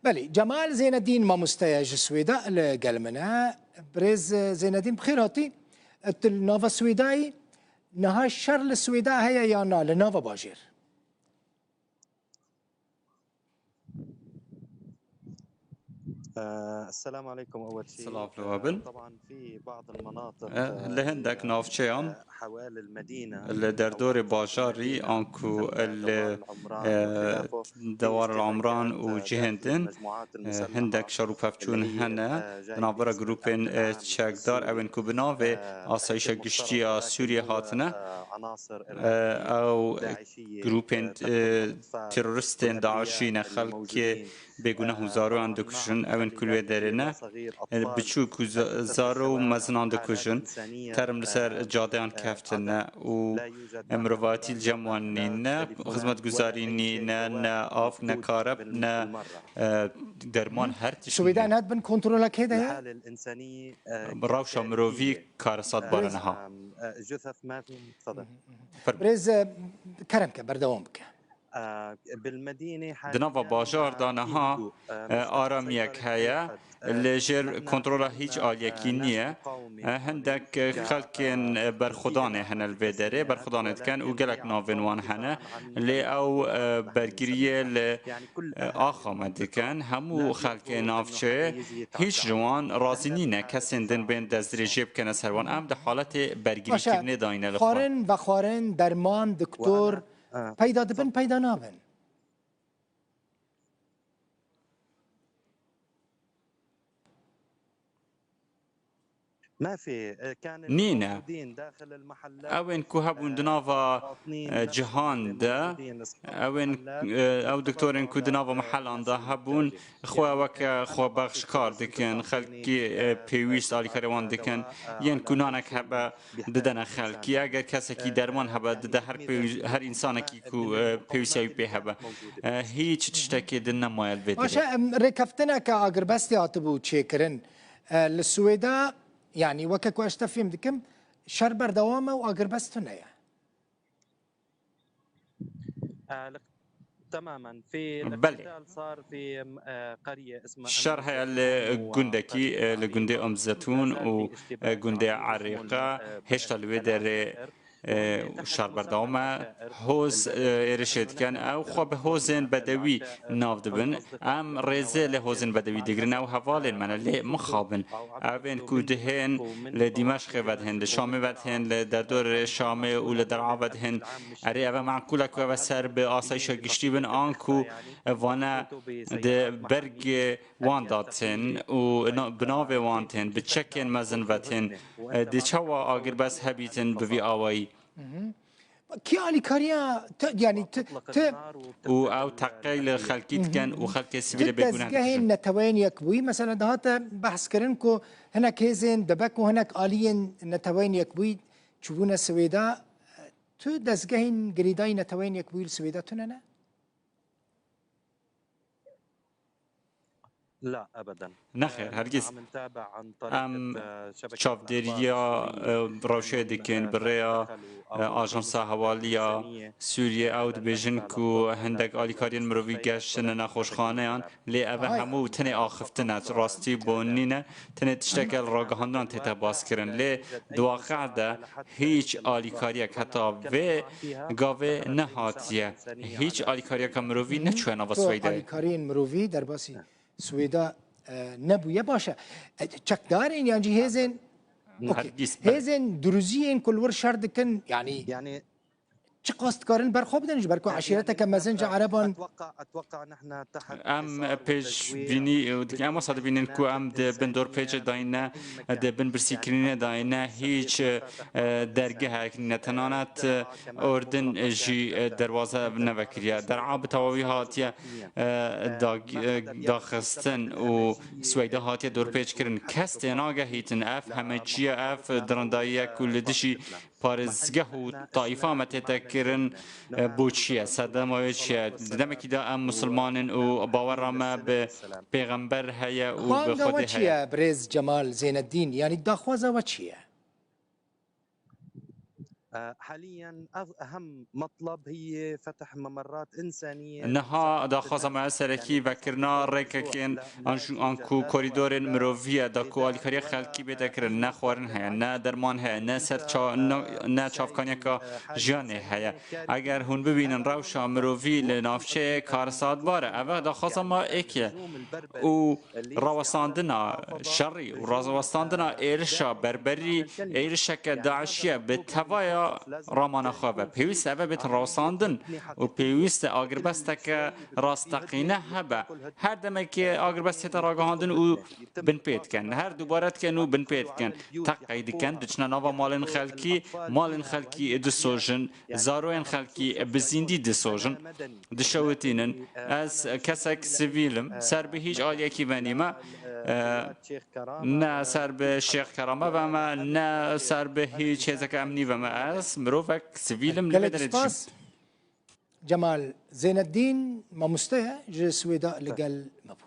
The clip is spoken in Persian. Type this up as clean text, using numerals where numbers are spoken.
بله جمال زين الدين ما مستياج السويداء لقلمنا بريز زين الدين بخير هاتي النوفا السويدائي نها الشر للسويداء هي يانا لنوفا باجير. السلام عليكم أول شيء. السلام عليكم. طبعا في بعض المناطق اللي هندك نافشيان حوالي المدينة اللي در دور باجاري انكو دوار العمران وجهندن هندك شروع بفتون هنا نابرا جروبين تشاكدار او انكو بناوي آسایش گشتي سوريا هاتنا او جروبين تيرورستين داعشين خلق بگونه هزارو اندکشن اون کلوی درنه بچوک زارو مزنان دکشن ترم لسر جاده آن کفتنه و امرواتی الجمعانی نه خدمت گزارینی نه آف نه کارب نه درمان هر تیش سویدان هاد بن کنترل که ده براوش امروی کارسات بارنها برز کرم که بردوام که دنوا باجار دانها آرامیک هیا لجر کنترل هیچ آلیکی نیه هندک خلکن برخودانه هن الویدره برخودانه کن و گلک ناونوان هنه لی او برگریه ل آخامد کن همو خلک نافچه هیچ جوان رازی نینه کسین دن بین دزدری جیب کنه سروان ام ده حالت برگری کرنه داینه لخواه خارن و خارن درمان دکتور پیدا دبن پیدا نابن ما في كان نينا داخل المحلات او ان كو هبون دنافا جهان ده او ان او دكتور ان كو دنافا محل ده هبون خو وك خو بخشكار دكن خلقي بيويست علي كروان دكن ين كونانك هبا ددن خلقي اگر کسکی درمان هبا ده هر انسان کی کو بيويسي به هبا هیچ تشتكي دن مايل بدر باشه ركفتنا كاگر بس ياتبو تشيكرن للسويدا يعني وكاكو اشتفهم دكم شر بردوامه واگر بس تنيا تماما في الاقتتال صار في قرية اسمها الشر هي الجندكي لجندي أم زيتون وجندي عريقة هشتا الودر شهر بردوما هوز رشد كان او خب هوزن بدوي نافدبن ام رزه لهوزن بدوي دگرن او حوالن من لی مخابن اوین کودهن لدمشق ودهن لشام ودهن لدردور شام و لدرعا ودهن اری او معقولك و سر به آسایش گشتی بن آنکو وانا ده برگ وان داتن و بناو وانتن بچکن مزن ودهن ده چوا آگر بس هبیتن بوی آوایی كي علي كاريا يعني او تقيل خلقيت كان وخلق سبيل بيكون تزجهن نتوين يكوي مثلا دهات بحث كرنكو هناك هيزن دبكو هناك آليين نتوين يكوي تشوفون السويدا تو دزجهن قريداي نتوين يكوي السويدا تننا لا ابدا نخير هرگز ام چافدریا روشه دکن بریا آژانس حوالیا سوریه او دبیجن کو هندک آلیکارین مروی گشتن نخوشخانه ان لی اوه همو تنه آخفتنه راستی بونینه تنه تشتکل راگهاندان تیتا باز کرن لی دواقع ده هیچ آلیکاریا کتا و گاوه نهاتیه هیچ آلیکاریا که مروی نچوه نواسویده آلیکارین مروی در باسی سويدا نبويا باشا تشكدارين يعني هيزن هيزن دروزيين كل ور شردكن يعني قاست كارن برخوب دنج بركو عشيرتك مزنج عربان اتوقع نحن تحت ام بيج بيني ام صاد بينن كو ام د بندور بيج داينا د بن برسيكرين داينا هيچ درگه هك نتنانت اردن جي دروازه نوكريا در عاب تواوي هاتيا داخستن و سويدا هاتيا دور بيج كرن كست ناگه هيتن اف همه چي اف درندايه كل دشي پارزگه و طائفه متتکرن بوچیه صدمه چیه دم کی دا ام مسلمانن و باور ما به پیغمبر هيا و به خود هيا بريز جمال زين الدين يعني داخوازه وچیه حاليا أهم مطلب هي فتح ممرات إنسانية نها دا خازم سرکی و کرنا رککن آنکو کوریدور مروفیه دا کو آلیکاری خلکی بده کرن نه خوارن هیا نه درمان هیا نه نه چافکانی که جیانه هیا اگر هون ببینن روشا مروفی لنافچه کارساد باره اوه دا خازم ایکه و روستاندنا شری و روستاندنا ایرشا بربری ایرشا که داعشیه به توایا رامان خوابه پیوست اوه بیت روستاندن و پیوست آگربسته که راستقینه هبه هر دمه که آگربسته تا راگهاندن او بن پید کن هر دوبارت کن او بن پید کن تقیید کن دچنا نوا مالن خلکی دسوژن زاروین خلکی بزیندی دسوژن دشوتینن از کسک سویلم سر به هیچ آلیه کی ونیمه نه سر به شیخ کرامه و ما نه سر به هیچ چیزی که امنی و ما از مروفک سویلم نبدرد جمال زين الدين ما مستوى سويداء لقال مبو